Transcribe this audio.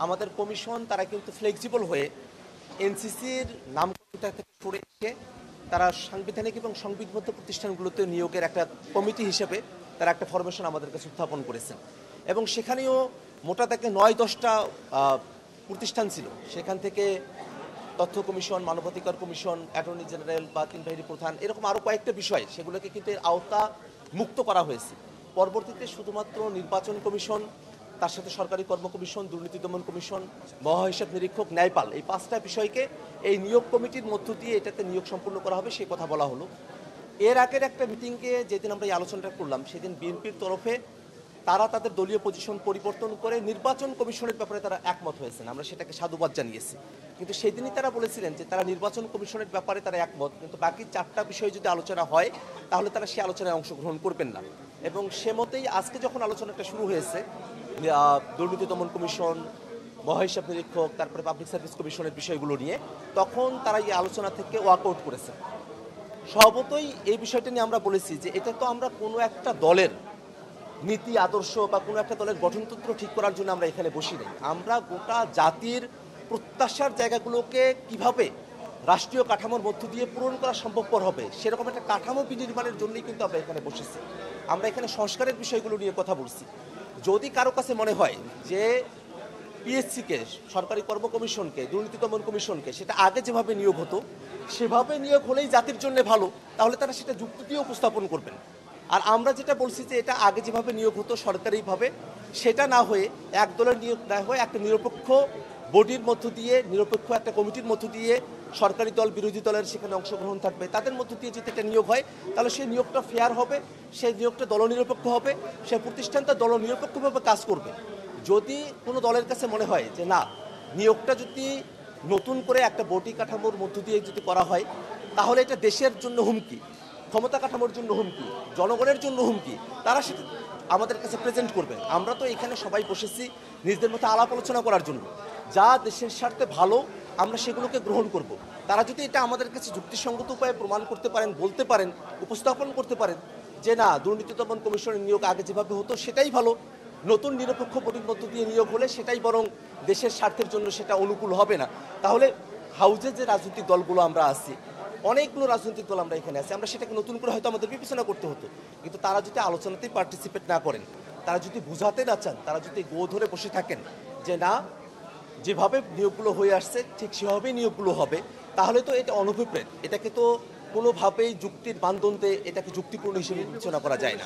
আমাদের কমিশন তারা কিন্তু ফ্লেক্সিবল হয়ে এনসিসির নামকর্তা থেকে সরে এসে তারা সাংবিধানিক এবং সংবিধিবদ্ধ প্রতিষ্ঠানগুলোতে নিয়োগের একটা কমিটি হিসেবে তারা একটা ফরমেশন আমাদের কাছে উত্থাপন করেছেন এবং সেখানেও মোটা দাগে 9-10টা প্রতিষ্ঠান ছিল। সেখান থেকে তথ্য কমিশন, মানবাধিকার কমিশন, অ্যাটর্নি জেনারেল বা 3 বাহিনী প্রধান, এরকম আরও কয়েকটা বিষয় সেগুলোকে কিন্তু এর আওতা মুক্ত করা হয়েছে। পরবর্তীতে শুধুমাত্র নির্বাচন কমিশন, তার সাথে সরকারি কর্ম কমিশন, দুর্নীতি দমন কমিশন, মহাহিসাব নিরীক্ষক, ন্যায়পাল, এই 5টা বিষয়কে এই নিয়োগ কমিটির মধ্য দিয়ে এটাতে নিয়োগ সম্পূর্ণ করা হবে, সেই কথা বলা হলো। এর আগের একটা মিটিংকে যেদিন আমরা এই আলোচনাটা করলাম সেদিন বিএনপির তরফে তারা তাদের দলীয় পজিশন পরিবর্তন করে নির্বাচন কমিশনের ব্যাপারে তারা একমত হয়েছেন, আমরা সেটাকে সাধুবাদ জানিয়েছি। কিন্তু সেদিনই তারা বলেছিলেন যে তারা নির্বাচন কমিশনের ব্যাপারে তারা একমত, কিন্তু বাকি 4টা বিষয় যদি আলোচনা হয় তাহলে তারা সেই আলোচনায় অংশগ্রহণ করবেন না। এবং সে মতেই আজকে যখন আলোচনাটা শুরু হয়েছে দুর্নীতি দমন কমিশন, মহাহিসাব নিরীক্ষক, তারপরে পাবলিক সার্ভিস কমিশনের বিষয়গুলো নিয়ে, তখন তারা এই আলোচনা থেকে ওয়াকআউট করেছে। স্বভাবতই এই বিষয়টা নিয়ে আমরা বলেছি যে এটা তো আমরা কোনো একটা দলের নীতি আদর্শ বা কোনো একটা দলের গঠনতন্ত্র ঠিক করার জন্য আমরা এখানে বসি নাই। আমরা গোটা জাতির প্রত্যাশার জায়গাগুলোকে কিভাবে রাষ্ট্রীয় কাঠামোর মধ্য দিয়ে পূরণ করা সম্ভবপর হবে সেরকম একটা কাঠামো বিনির্মাণের জন্যই কিন্তু আমরা এখানে বসেছি। আমরা এখানে সংস্কারের বিষয়গুলো নিয়ে কথা বলছি। যদি কারো কাছে মনে হয় যে পিএসসিকে, সরকারি কর্ম কমিশনকে, দুর্নীতি দমন কমিশনকে সেটা আগে যেভাবে নিয়োগ হতো সেভাবে নিয়োগ হলেই জাতির জন্য ভালো, তাহলে তারা সেটা যুক্তি দিয়ে উপস্থাপন করবেন। আর আমরা যেটা বলছি যে এটা আগে যেভাবে নিয়োগ হতো সরকারিভাবে, সেটা না হয়ে এক দলের নিয়োগ না হয়ে একটা নিরপেক্ষ বডির মধ্য দিয়ে, নিরপেক্ষ একটা কমিটির মধ্য দিয়ে সরকারি দল, বিরোধী দলের সেখানে অংশগ্রহণ থাকবে, তাদের মধ্য দিয়ে যদি একটা নিয়োগ হয় তাহলে সেই নিয়োগটা ফেয়ার হবে, সেই নিয়োগটা দলনিরপেক্ষ হবে, সেই প্রতিষ্ঠানটা দলনিরপেক্ষভাবে কাজ করবে। যদি কোনো দলের কাছে মনে হয় যে না, নিয়োগটা যদি নতুন করে একটা বডি কাঠামোর মধ্য দিয়ে যদি করা হয় তাহলে এটা দেশের জন্য হুমকি, ক্ষমতা কাঠামোর জন্য হুমকি, জনগণের জন্য হুমকি, তারা সেটা আমাদের কাছে প্রেজেন্ট করবে। আমরা তো এখানে সবাই বসেছি নিজেদের মধ্যে আলাপ আলোচনা করার জন্য, যা দেশের স্বার্থে ভালো আমরা সেগুলোকে গ্রহণ করব। তারা যদি এটা আমাদের কাছে যুক্তিসঙ্গত উপায়ে প্রমাণ করতে পারেন, বলতে পারেন, উপস্থাপন করতে পারেন যে না, দুর্নীতি দমন কমিশনের নিয়োগ আগে যেভাবে হতো সেটাই ভালো, নতুন নিরপেক্ষ বডির মধ্য দিয়ে নিয়োগ হলে সেটাই বরং দেশের স্বার্থের জন্য সেটা অনুকূল হবে না, তাহলে হাউজে যে রাজনৈতিক দলগুলো আমরা আছি, অনেকগুলো রাজনৈতিক দল আমরা এখানে আছি, আমরা সেটাকে নতুন করে হয়তো আমাদের বিবেচনা করতে হতো। কিন্তু তারা যদি আলোচনাতেই পার্টিসিপেট না করেন, তারা যদি বুঝাতে না চান, তারা যদি গো ধরে বসে থাকেন যে না, যেভাবে নিয়োগগুলো হয়ে আসছে ঠিক সেভাবেই নিয়োগগুলো হবে, তাহলে তো এটা অনভিপ্রেত, এটাকে তো কোনোভাবেই যুক্তির মানদণ্ডে এটাকে যুক্তিপূর্ণ হিসেবে বিবেচনা করা যায় না।